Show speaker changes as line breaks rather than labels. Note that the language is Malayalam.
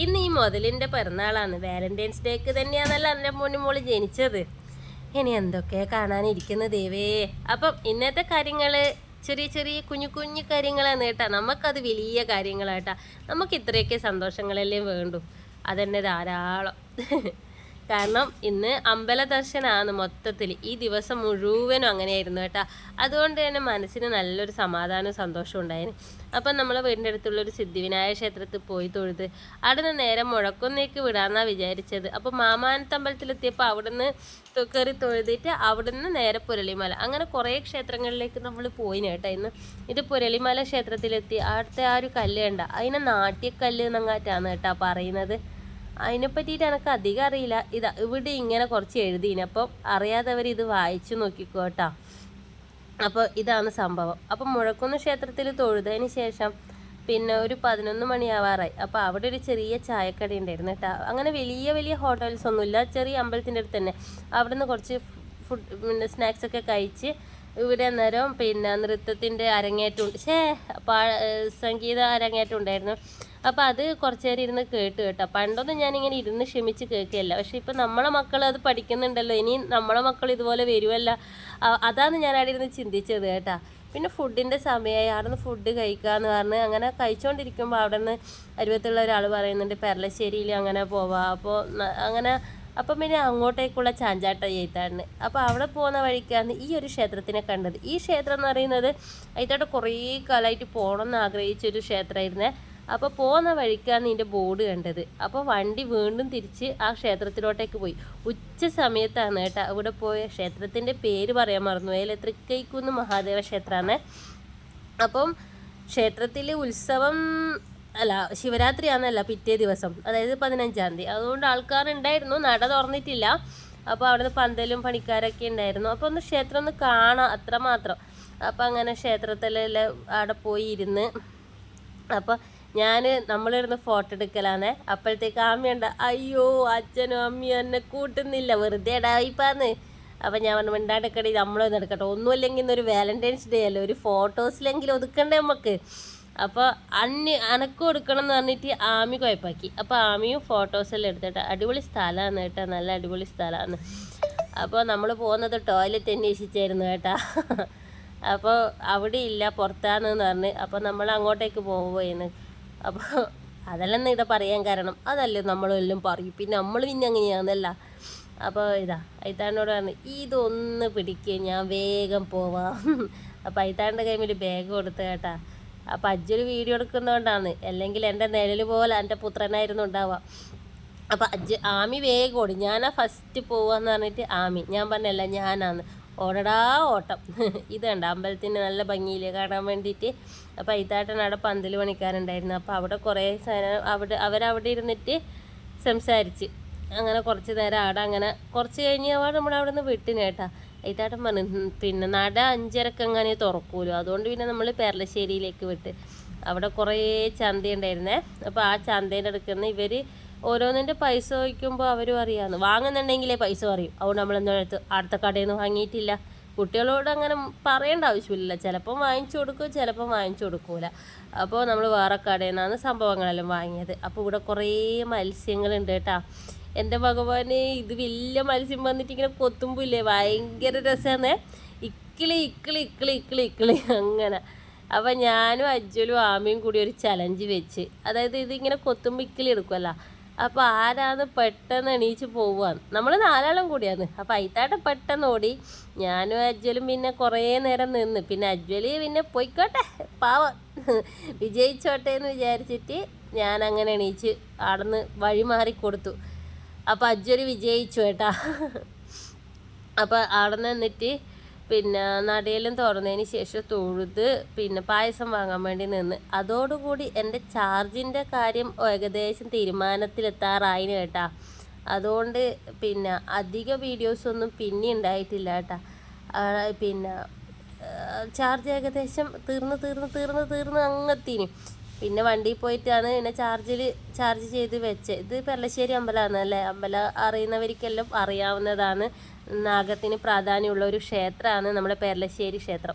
ഇന്ന് ഈ മുതലിൻ്റെ പിറന്നാളാണ്. വാലന്റൈൻസ് ഡേക്ക് തന്നെയാണല്ലോ എൻ്റെ മോള് ജനിച്ചത്. ഇനി എന്തൊക്കെ കാണാനിരിക്കുന്ന ദേവേ. അപ്പം ഇന്നത്തെ കാര്യങ്ങൾ ചെറിയ ചെറിയ കുഞ്ഞു കുഞ്ഞു കാര്യങ്ങളാണ് കേട്ടാ. നമുക്കത് വലിയ കാര്യങ്ങളാട്ടാ. നമുക്ക് ഇത്രയൊക്കെ സന്തോഷങ്ങളല്ലേ വേണ്ടു. അതെന്നെ ധാരാളം. കാരണം ഇന്ന് അമ്പല ദർശനമാണ് മൊത്തത്തിൽ. ഈ ദിവസം മുഴുവനും അങ്ങനെയായിരുന്നു കേട്ടോ. അതുകൊണ്ട് തന്നെ മനസ്സിന് നല്ലൊരു സമാധാനവും സന്തോഷവും ഉണ്ടായിരുന്നു. അപ്പം നമ്മളെ വീടിൻ്റെ അടുത്തുള്ളൊരു സിദ്ധിവിനായക ക്ഷേത്രത്തിൽ പോയി തൊഴുത് അവിടെ നിന്ന് നേരെ മുഴക്കുന്നേക്ക് വിടാമെന്നാണ് വിചാരിച്ചത്. അപ്പോൾ മാമാനത്തമ്പലത്തിലെത്തിയപ്പോൾ അവിടുന്ന് കയറി തൊഴുതിട്ട് അവിടുന്ന് നേരെ പുരളിമല, അങ്ങനെ കുറേ ക്ഷേത്രങ്ങളിലേക്ക് നമ്മൾ പോയിന് കേട്ടോ. ഇന്ന് ഇത് പുരളിമല ക്ഷേത്രത്തിലെത്തി. അവിടുത്തെ ആ ഒരു കല്ല് കണ്ട, അതിനെ നാട്യക്കല്ല് എന്നങ്ങാറ്റാണ് കേട്ടോ പറയുന്നത്. അതിനെ പറ്റിയിട്ട് എനിക്ക് അധികം അറിയില്ല. ഇതാ ഇവിടെ ഇങ്ങനെ കുറച്ച് എഴുതിന്, അപ്പം അറിയാത്തവർ ഇത് വായിച്ചു നോക്കിക്കോ കേട്ടോ. അപ്പോൾ ഇതാണ് സംഭവം. അപ്പം മുഴക്കുന്ന് ക്ഷേത്രത്തിൽ തൊഴുതതിന് ശേഷം പിന്നെ ഒരു 11 മണിയാവാറായി. അപ്പോൾ അവിടെ ഒരു ചെറിയ ചായക്കട ഉണ്ടായിരുന്നു കേട്ടോ. അങ്ങനെ വലിയ വലിയ ഹോട്ടൽസ് ഒന്നുമില്ല, ചെറിയ അമ്പലത്തിൻ്റെ അടുത്ത് തന്നെ. അവിടെ നിന്ന് കുറച്ച് ഫുഡ് പിന്നെ സ്നാക്സൊക്കെ കഴിച്ച് ഇവിടെ അന്നേരം പിന്നെ നൃത്തത്തിൻ്റെ അരങ്ങേറ്റം സംഗീത അരങ്ങേറ്റം ഉണ്ടായിരുന്നു. അപ്പോൾ അത് കുറച്ച് നേരം ഇരുന്ന് കേട്ട് കേട്ടോ. പണ്ടൊന്നും ഞാനിങ്ങനെ ഇരുന്ന് ക്ഷമിച്ച് കേൾക്കുകയല്ല. പക്ഷേ ഇപ്പം നമ്മളെ മക്കൾ അത് പഠിക്കുന്നുണ്ടല്ലോ, ഇനി നമ്മളെ മക്കൾ ഇതുപോലെ വരുമല്ല. അതാണ് ഞാൻ അവിടെ ഇരുന്ന് ചിന്തിച്ചത് കേട്ടോ. പിന്നെ ഫുഡിൻ്റെ സമയമായി. അവിടെ നിന്ന് ഫുഡ് കഴിക്കാമെന്ന് പറഞ്ഞ് അങ്ങനെ കഴിച്ചുകൊണ്ടിരിക്കുമ്പോൾ അവിടെ നിന്ന് അരുവത്തുള്ള ഒരാൾ പറയുന്നുണ്ട് പെരളശ്ശേരിയിൽ അങ്ങനെ പോവാം. അപ്പോൾ അങ്ങനെ അപ്പം പിന്നെ അങ്ങോട്ടേക്കുള്ള ചാഞ്ചാട്ട ചെയ്താണ്. അപ്പോൾ അവിടെ പോകുന്ന വഴിക്കാണ് ഈ ഒരു ക്ഷേത്രത്തിനെ കണ്ടത്. ഈ ക്ഷേത്രം എന്ന് പറയുന്നത് അതിൻ്റെ കുറേ കാലമായിട്ട് പോകണം എന്ന് ആഗ്രഹിച്ചൊരു ക്ഷേത്രമായിരുന്നേ. അപ്പോൾ പോകുന്ന വഴിക്കാണ് ഇതിൻ്റെ ബോർഡ് കണ്ടത്. അപ്പോൾ വണ്ടി വീണ്ടും തിരിച്ച് ആ ക്ഷേത്രത്തിലോട്ടേക്ക് പോയി. ഉച്ച സമയത്താണ് കേട്ടോ അവിടെ പോയ. ക്ഷേത്രത്തിൻ്റെ പേര് പറയാൻ മറന്നു. അതിൽ തൃക്കൈക്കുന്ന് മഹാദേവ ക്ഷേത്രമാണ്. അപ്പം ക്ഷേത്രത്തിൽ ഉത്സവം അല്ല, ശിവരാത്രിയാണെന്നല്ല, പിറ്റേ ദിവസം, അതായത് 15-ാം തീയതി. അതുകൊണ്ട് ആൾക്കാരുണ്ടായിരുന്നു, നട തുറന്നിട്ടില്ല. അപ്പോൾ അവിടെ നിന്ന് പന്തലും പണിക്കാരൊക്കെ ഉണ്ടായിരുന്നു. അപ്പോൾ ഒന്ന് ക്ഷേത്രം ഒന്ന് കാണാം, അത്രമാത്രം. അപ്പോൾ അങ്ങനെ ക്ഷേത്രത്തിലെല്ലാം അവിടെ പോയി ഇരുന്ന്. അപ്പോൾ നമ്മളിരുന്ന് ഫോട്ടോ എടുക്കലാന്നേ. അപ്പോഴത്തേക്ക് അമ്മയുണ്ട്, അയ്യോ അച്ഛനും അമ്മയും എന്നെ കൂട്ടുന്നില്ല, വെറുതെ ഇടായിപ്പാന്ന്. അപ്പം ഞാൻ പറഞ്ഞു, മിണ്ടാണ്ടെക്കടി, നമ്മളൊന്നും എടുക്കട്ടെ, ഒന്നുമില്ലെങ്കിൽ ഇന്നൊരു വാലന്റൈൻസ് ഡേ അല്ലേ, ഒരു ഫോട്ടോസിലെങ്കിലും ഒതുക്കണ്ടേ നമുക്ക്. അപ്പോൾ അനക്കും എടുക്കണം എന്ന് പറഞ്ഞിട്ട് ആമി കുഴപ്പാക്കി. അപ്പോൾ ആമിയും ഫോട്ടോസെല്ലാം എടുത്തിട്ട് അടിപൊളി സ്ഥലമാണ് കേട്ടോ, നല്ല അടിപൊളി സ്ഥലമാണ്. അപ്പോൾ നമ്മൾ പോകുന്നത് ടോയ്ലറ്റ് അന്വേഷിച്ചായിരുന്നു കേട്ടോ. അപ്പോൾ അവിടെ ഇല്ല, പുറത്താണെന്ന് പറഞ്ഞ്. അപ്പോൾ നമ്മൾ അങ്ങോട്ടേക്ക് പോവുകയെന്ന്. അപ്പോൾ അതെല്ലാം ഇവിടെ പറയാൻ കാരണം അതല്ലേ നമ്മളെല്ലാം പറയും, പിന്നെ നമ്മൾ പിന്നെ അങ്ങനെയാണെന്നല്ല. അപ്പോൾ ഐത്താണ്ടോട് പറഞ്ഞു, ഇതൊന്ന് പിടിക്കുക, ഞാൻ വേഗം പോവാം. അപ്പോൾ ഐത്താൻ്റെ കൈമിൽ ബാഗ് കൊടുത്ത് കേട്ടാ. അപ്പോൾ അജ്ജൊരു വീഡിയോ എടുക്കുന്നതുകൊണ്ടാണ്, അല്ലെങ്കിൽ എൻ്റെ നിഴൽ പോലെ എൻ്റെ പുത്രനായിരുന്നു ഉണ്ടാവുക. അപ്പോൾ ആമി വേഗം ഓടി, ഞാനാ ഫസ്റ്റ് പോവാന്ന് പറഞ്ഞിട്ട് ആമി. ഞാൻ പറഞ്ഞല്ല, ഞാനാന്ന്. ഓടടാ ഓട്ടം. ഇത് കണ്ട അമ്പലത്തിൻ്റെ നല്ല ഭംഗിയിൽ കാണാൻ വേണ്ടിയിട്ട്. അപ്പോൾ ഇതായിട്ടാണ് അവിടെ പന്തൽ പണിക്കാരുണ്ടായിരുന്നു. അപ്പോൾ അവിടെ കുറേ അവരവിടെ ഇരുന്നിട്ട് സംസാരിച്ച് അങ്ങനെ കുറച്ച് നേരം അവിടെ അങ്ങനെ കുറച്ച് കഴിഞ്ഞാൽ നമ്മളവിടെ നിന്ന് വിട്ടിന് കേട്ടാ. ഇതാട്ടം പറഞ്ഞു, പിന്നെ നട 5:30 അങ്ങനെ തുറക്കൂലോ, അതുകൊണ്ട് പിന്നെ നമ്മൾ പെരളശ്ശേരിയിലേക്ക് വിട്ട്. അവിടെ കുറേ ചന്ത ഉണ്ടായിരുന്നേ. അപ്പോൾ ആ ചന്തേൻ്റെ അടുക്കുന്ന ഇവർ ഓരോന്നിൻ്റെ പൈസ ചോദിക്കുമ്പോൾ അവരും അറിയാമെന്ന്, വാങ്ങുന്നുണ്ടെങ്കിലേ പൈസ പറയും. അതുകൊണ്ട് നമ്മളെന്താ അടുത്ത കടയിൽ നിന്ന് വാങ്ങിയിട്ടില്ല. കുട്ടികളോട് അങ്ങനെ പറയേണ്ട ആവശ്യമില്ല, ചിലപ്പം വാങ്ങിച്ചു കൊടുക്കും, ചിലപ്പം വാങ്ങിച്ചു കൊടുക്കൂല. അപ്പോൾ നമ്മൾ വേറെ കടയിൽ നിന്നാണ് സംഭവങ്ങളെല്ലാം വാങ്ങിയത്. അപ്പോൾ ഇവിടെ കുറേ മത്സ്യങ്ങളുണ്ട് കേട്ടോ. എൻ്റെ ഭഗവാനെ, ഇത് വലിയ മത്സ്യം വന്നിട്ട് ഇങ്ങനെ കൊത്തുമ്പില്ലേ, ഭയങ്കര രസമാണ്. ഇക്കിളി ഇക്കിളി ഇക്കിളി ഇക്കിളി ഇക്കിളി അങ്ങനെ. അപ്പം ഞാനും അജ്ജലും ആമയും കൂടി ഒരു ചലഞ്ച് വെച്ച്, അതായത് ഇതിങ്ങനെ കൊത്തുമ്പോൾ ഇക്കിളി എടുക്കുമല്ലോ. അപ്പോൾ ആരാന്ന് പെട്ടെന്ന് എണീച്ച് പോവുകയാണ്. നമ്മൾ 4 കൂടിയാണ്. അപ്പോൾ അയിത്താട്ടം പെട്ടെന്ന് ഓടി. ഞാനും അജ്വലും പിന്നെ കുറേ നേരം നിന്ന്. പിന്നെ അജ്വല് പിന്നെ പോയിക്കോട്ടെ, പാവം വിജയിച്ചോട്ടെ എന്ന് വിചാരിച്ചിട്ട് ഞാൻ അങ്ങനെ എണീച്ച് അവിടെ നിന്ന് വഴി മാറിക്കൊടുത്തു. അപ്പോൾ അജ്വല് വിജയിച്ചു കേട്ടാ. അപ്പോൾ അവിടെ നിന്നിട്ട് പിന്നെ നടയിലും തുറന്നതിന് ശേഷം തൊഴുത് പിന്നെ പായസം വാങ്ങാൻ വേണ്ടി നിന്ന്. അതോടുകൂടി എൻ്റെ ചാർജിൻ്റെ കാര്യം ഏകദേശം തീരുമാനത്തിലെത്താറായിന് കേട്ടാ. അതുകൊണ്ട് പിന്നെ അധിക വീഡിയോസൊന്നും പിന്നെ ഉണ്ടായിട്ടില്ല കേട്ടാ. പിന്നെ ചാർജ് ഏകദേശം തീർന്ന് അങ്ങെത്തിന്. പിന്നെ വണ്ടിയിൽ പോയിട്ടാണ് പിന്നെ ചാർജ് ചെയ്ത് വെച്ചത്. ഇത് പെരളശ്ശേരി അമ്പലമാണ് അല്ലേ. അമ്പലം അറിയുന്നവർക്കെല്ലാം അറിയാവുന്നതാണ്. നാഗത്തിന് പ്രാധാന്യമുള്ള ഒരു ക്ഷേത്രമാണ് നമ്മുടെ പെരളശ്ശേരി ക്ഷേത്രം.